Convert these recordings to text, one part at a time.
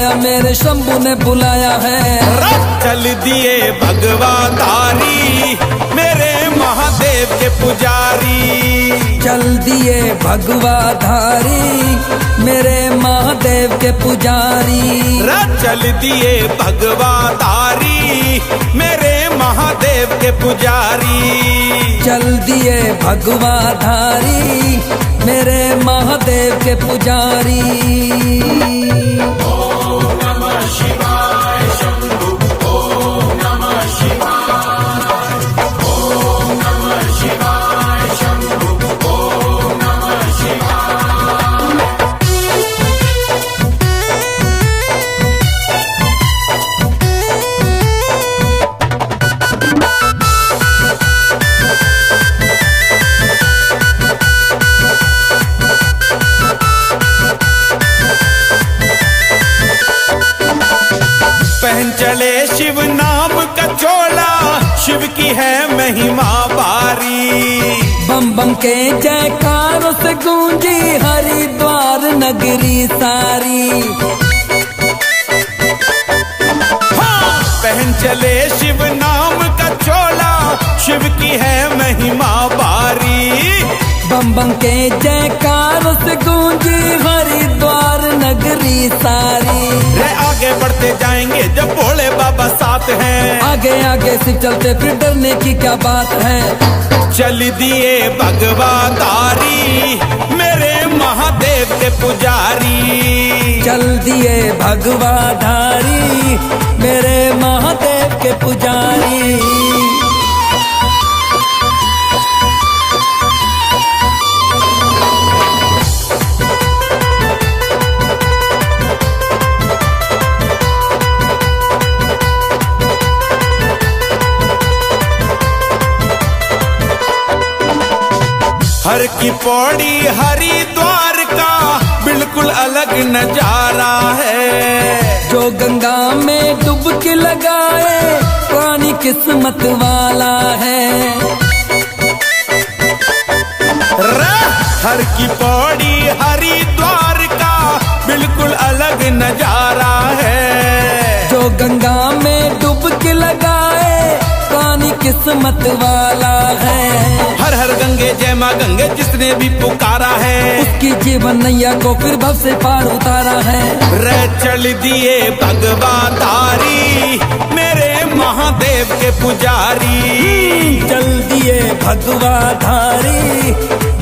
बुलाया, मेरे शंभू ने बुलाया है। चल दिए भगवा धारी मेरे महादेव के पुजारी। चल दिए भगवा धारी मेरे महादेव के पुजारी। चल दिए भगवा धारी मेरे महादेव के पुजारी। चल दिए भगवा धारी मेरे महादेव के पुजारी। ओम नमः शिवाय शंभु, ओम नमः शिवाय, ओम नमः शिवाय शंभु, ओम नमः शिवाय। पहन चले शिव नाम का चोला, शिव की है महिमा भारी। बम बम के जयकारों से गूंजी हरिद्वार नगरी सारी। हाँ! पहन चले शिव नाम का चोला, शिव की है महिमा भारी। बम बम के जयकारों से गूंजी हरिद्वार नगरी सारी। आगे बढ़ते जाएंगे जब भोले बाबा साथ हैं। आगे आगे से चलते फिर डरने की क्या बात है। चल दिए भगवा धारी मेरे महादेव के पुजारी। चल दिए भगवा धारी मेरे महादेव के पुजारी। हर की पौड़ी हरिद्वार का बिल्कुल अलग नजारा है। जो गंगा में डुबकी लगाए पानी किस्मत वाला है। हर की पौड़ी हरिद्वार का बिल्कुल अलग नजारा है। जो गंगा में डुबकी लगाए पानी किस्मत वाला है। हर हर गंगे जय मां गंगे जिसने भी पुकारा है, उसकी जीवन नैया को फिर भव से पार उतारा है। चल दिए भगवा धारी मेरे महादेव के पुजारी। चल दिए भगवा धारी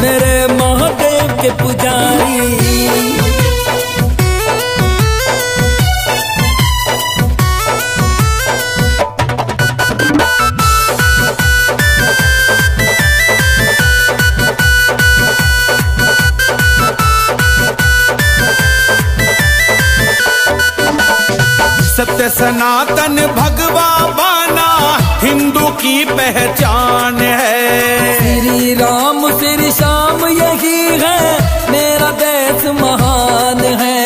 मेरे महादेव के पुजारी। सत्य सनातन भगवा बाना हिंदू की पहचान है। श्री राम श्री श्याम यही है मेरा देश महान है।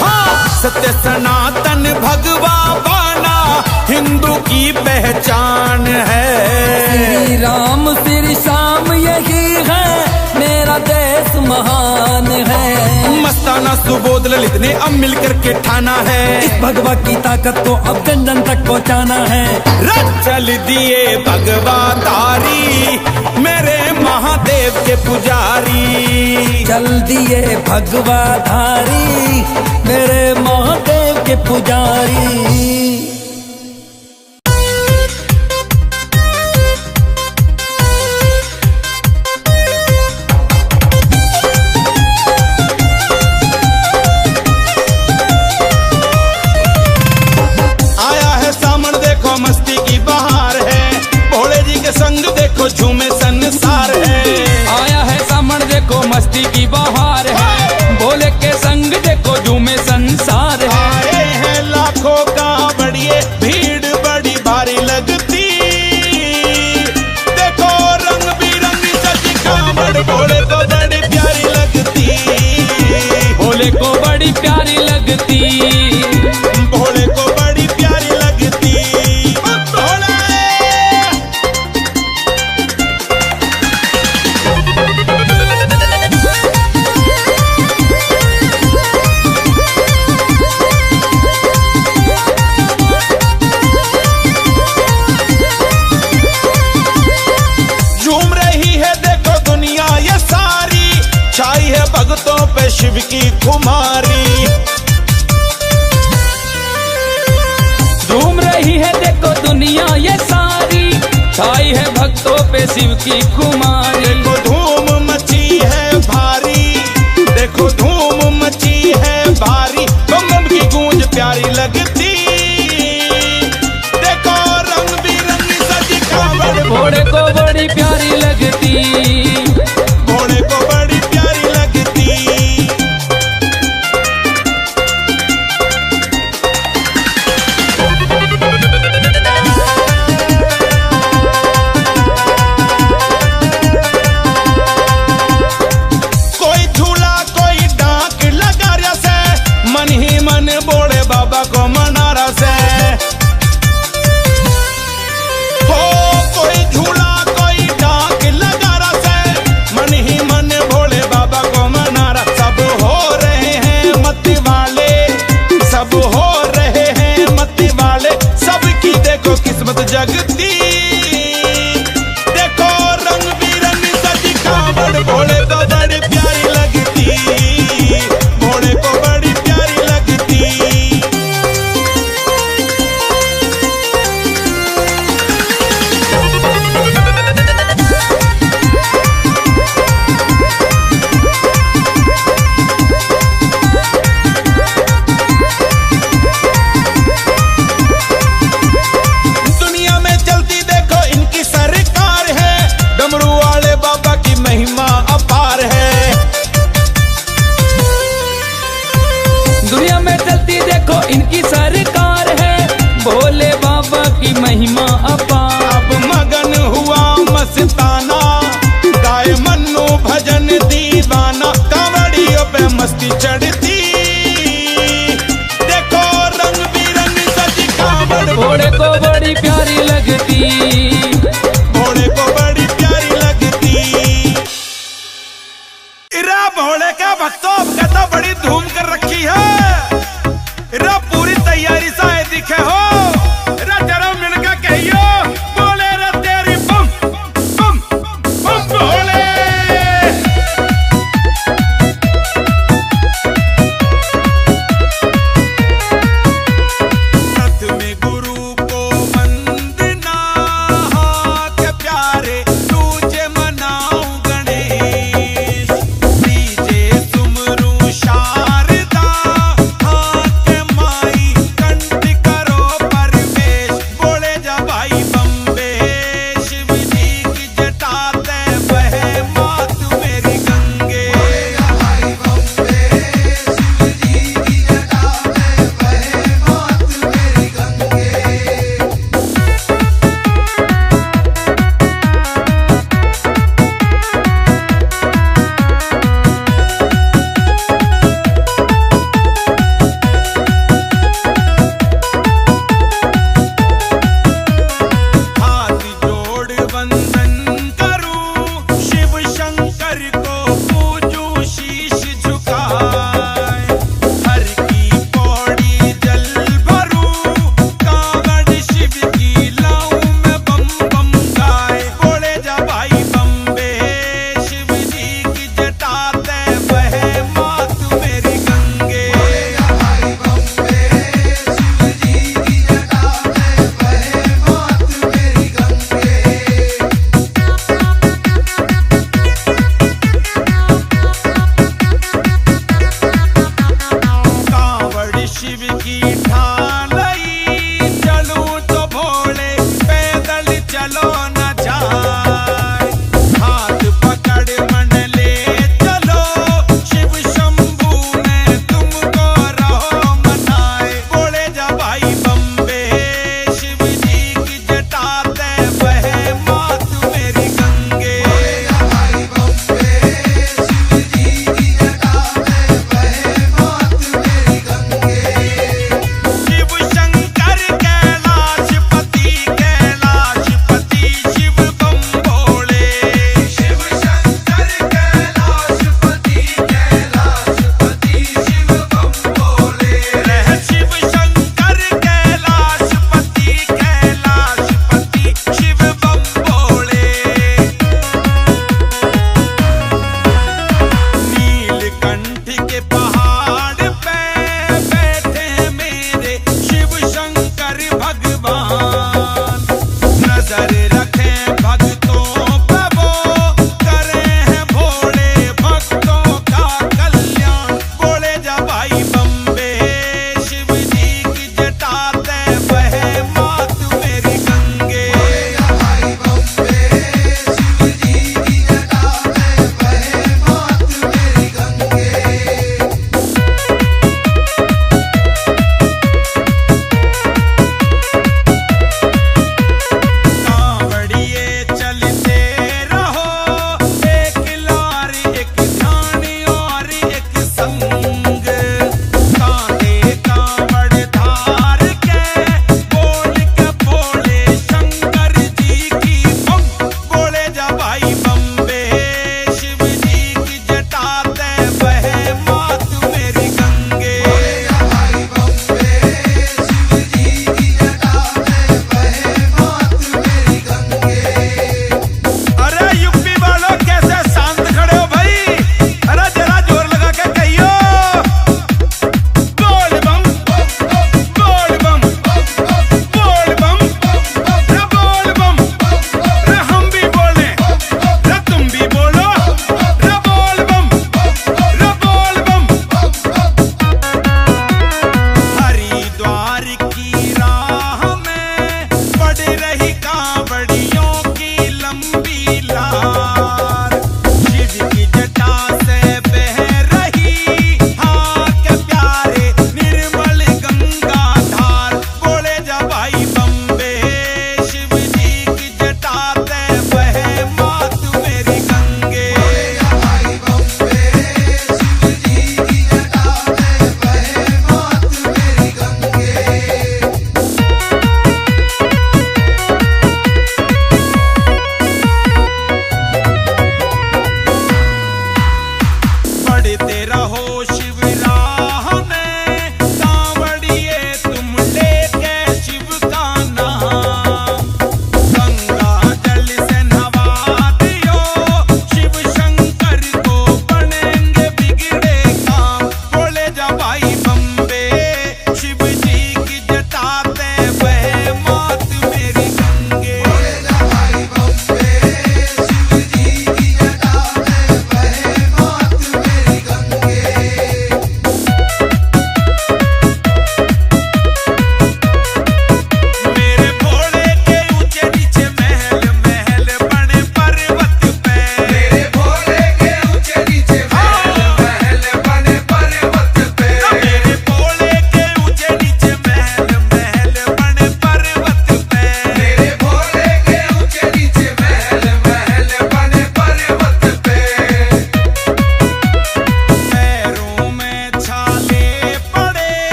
हाँ! सत्य सनातन भगवा बाना हिंदू की पहचान है। श्री राम श्री श्याम यही है मेरा देश महान है। मस्ताना सुबोध ललित ने अब मिलकर के ठाना है, इस भगवा की ताकत को अब जन जन तक पहुंचाना है। चल दिए भगवा धारी मेरे महादेव के पुजारी। चल दिए भगवा धारी मेरे महादेव के पुजारी। मस्ती की बहार है, भोले जी के संग देखो झूमे संसार है। आया है सामन देखो मस्ती की बहार है, भोले के संग देखो झूमे संसार है। आए हैं लाखों का बढ़िए कुमारी। झूम रही है देखो दुनिया ये सारी, छाई है भक्तों पे शिव की कुमारी। देखो धूम मची है भारी, देखो धूम मची है भारी, बम बम की गूंज प्यारी लगती। देखो रंग बिरंगी सजी कावड़, घोड़े को बड़ी प्यारी लगती, घोड़े को बड़ी प्यारी लगती। कोई झूला कोई डांक लगा रहा से, मन ही मन बोले बाबा को मना रहा से। हो कोई झूला कोई डांक लगा रहा से, मन ही मन भोले बाबा को मना रहा। सब हो रहे हैं मत वाले, सब हो रहे हैं मत वाले, सबकी देखो किस्मत जगती। देखो रंग बिरंगी सजी कावड़, भोले को बड़ी प्यारी लगती, भोले को बड़ी प्यारी लगती। दुनिया में चलती देखो इनकी सरकार है, डमरू वाले बाबा की महिमा अपार है। दुनिया में चलती देखो इनकी सरकार है, भोले बाबा की महिमा अपार। अब मगन हुआ मस्ताना, गाय मन्नू भजन दीवाना, कांवड़ियों पे मस्ती चढ़ती। देखो रंग बिरंगी सजी कावड़, घोड़े को बड़ी प्यारी लगती, भोले को बड़ी प्यारी लगती। इरा भोले का भक्तों अब का तो बड़ी धूम कर रखी है। इरा पूरी तैयारी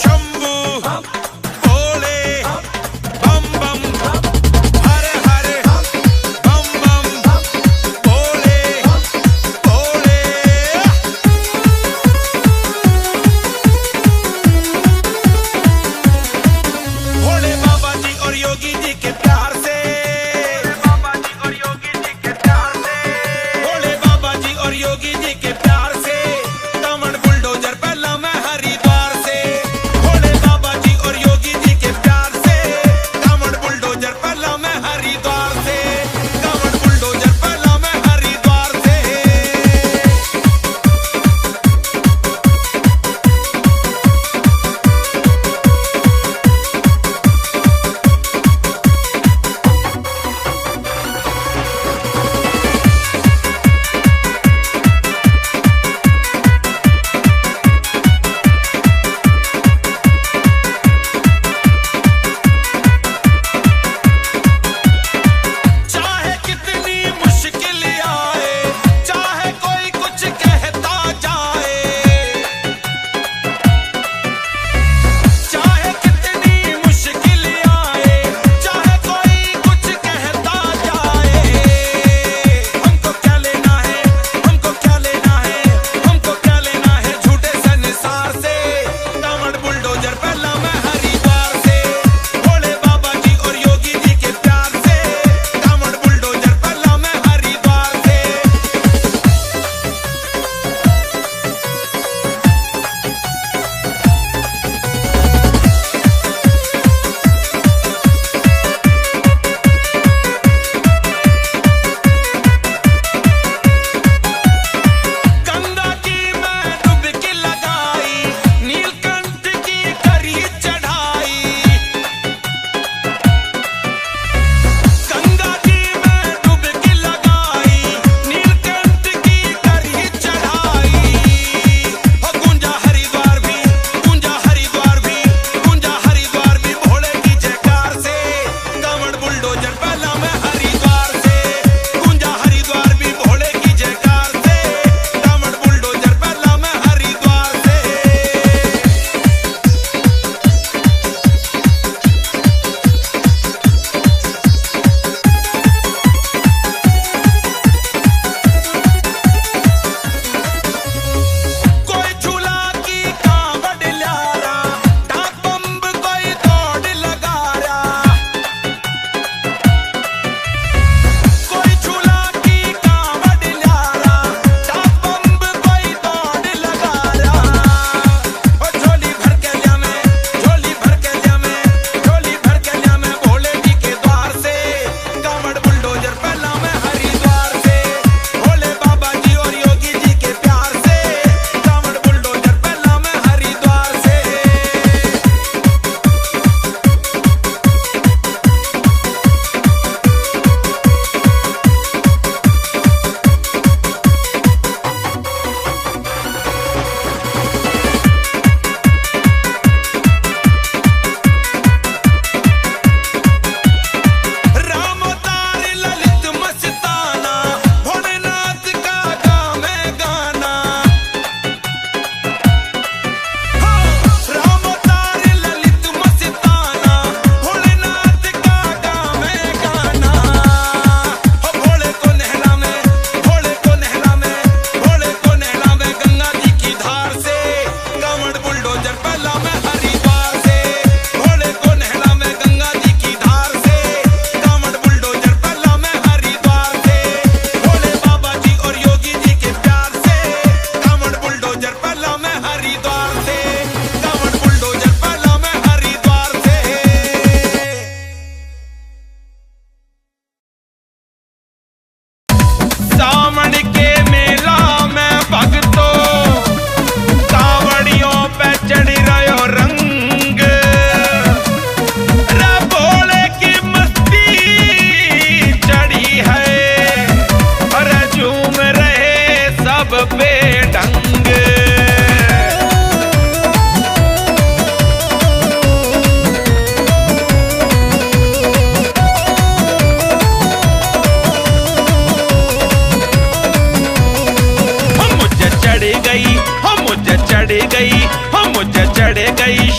शंभू भोले बम बम हर हर बम बम भोले भोले। भोले बाबा जी और योगी जी के प्यार से, बाबा जी और योगी जी के प्यार से, भोले बाबा जी और योगी जी के प्यार से, कमर बुलडोजर पहला मैं हरिद्वार से। भोले बाबा जी और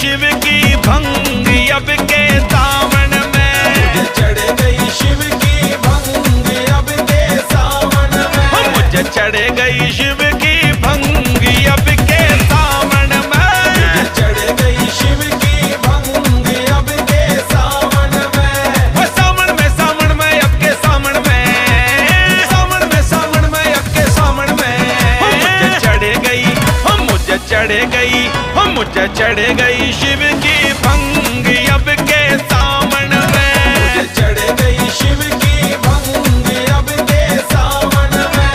शिव की भंग अब के सावन में, मुझे चढ़ गई शिव की भंग अब के सावन में, मुझे चढ़ गई शिव की भंग अब के सावन में, मुझे चढ़ गई शिव की भंग अब के सावन में, वो सावन में अब के सावन में, सावन में अब के सावन में, मुझे चढ़ गई, मुझे चढ़ गई, मुझे चढ़ गई शिव की भंग अब के सावन में, मुझे चढ़ गई शिव की भंग अब के सावन में।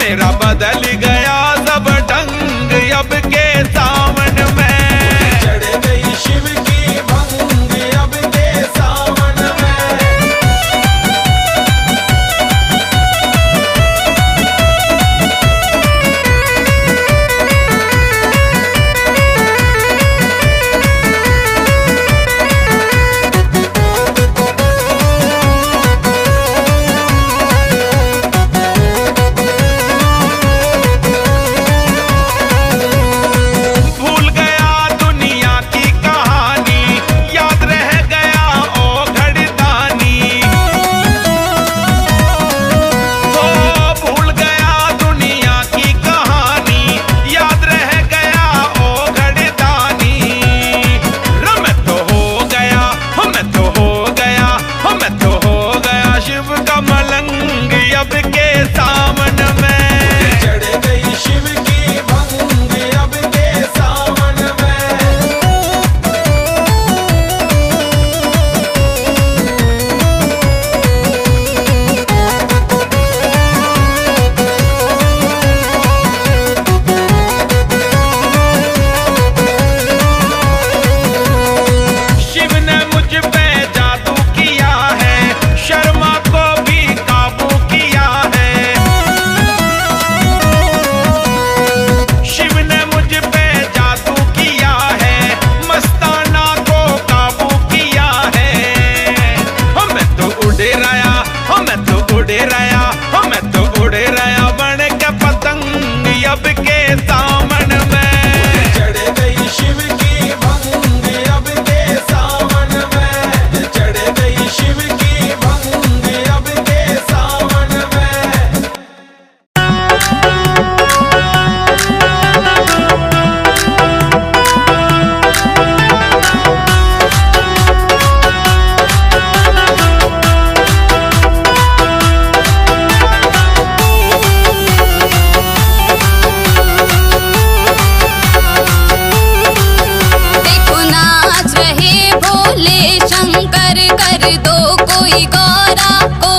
मेरा बदल गया सब ढंग अब के सावन में, चढ़ गई शिव की भंग अब के सावन में। अब के सावन में, चढ़ गई शिव की भंग अब के सावन में, चढ़ गई शिव की भंग अब के सावन में। कर दो कोई गौरा को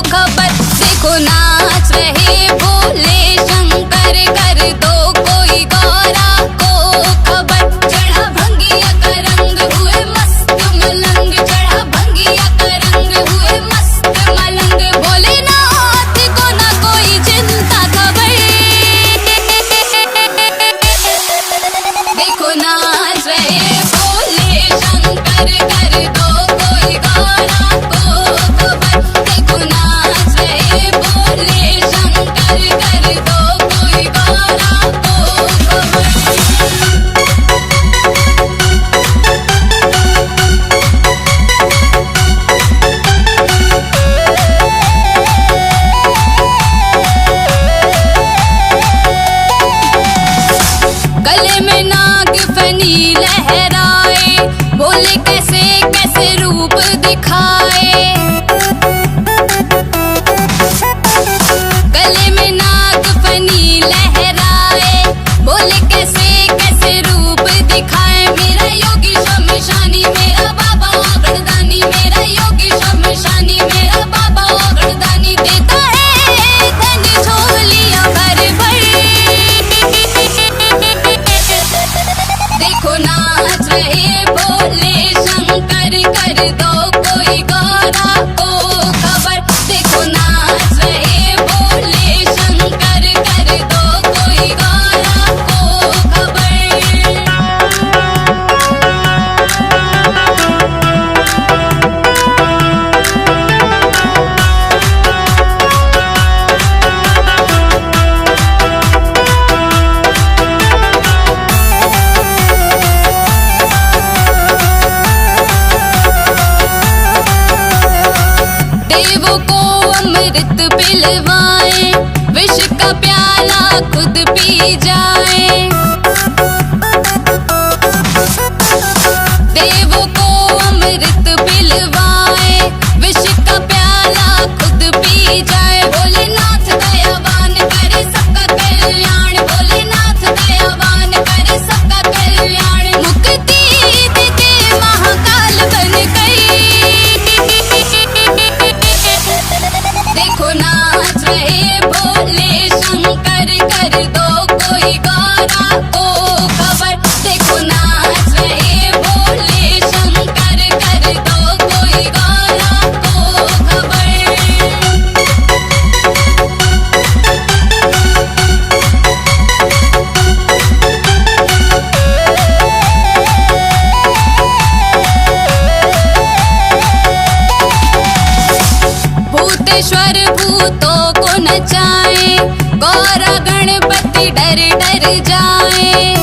खबर, देखो नाच रहे भोले शंकर, कर दो कोई गौरा को खबर। चढ़ा भंगिया का रंग हुए मस्त मलंग, चढ़ा भंगिया का रंग हुए मस्त मलंग, भोलेनाथ को ना कोई चिंता खबर, देखो नाच रहे भोले शंकर, कर दो कोई गौरा को खबर। भोले शंकर कर दो कोई गौरा को खबर। देखो नाच रहे भोले शंकर कर दो कोई गौरा को खबर। देवों को अमृत पिलवाए, विष का प्याला खुद पी जाए। देवों को अमृत पिलवाए, विष का प्याला खुद पी जाए। भोलेनाथ दयावान करे सबका कल्याण, भोलेनाथ दयावान करे सबका कल्याण। मुक्ति देते महाकाल बन गई। देखो नाच रहे भोले शंकर कर दो कोई गौरा को खबर। देखो नाच रहे भोले शंकर कर दो कोई गौरा को खबर। भूतेश्वर भूतों को नचाए, गौरा गणपति डर डर जाए।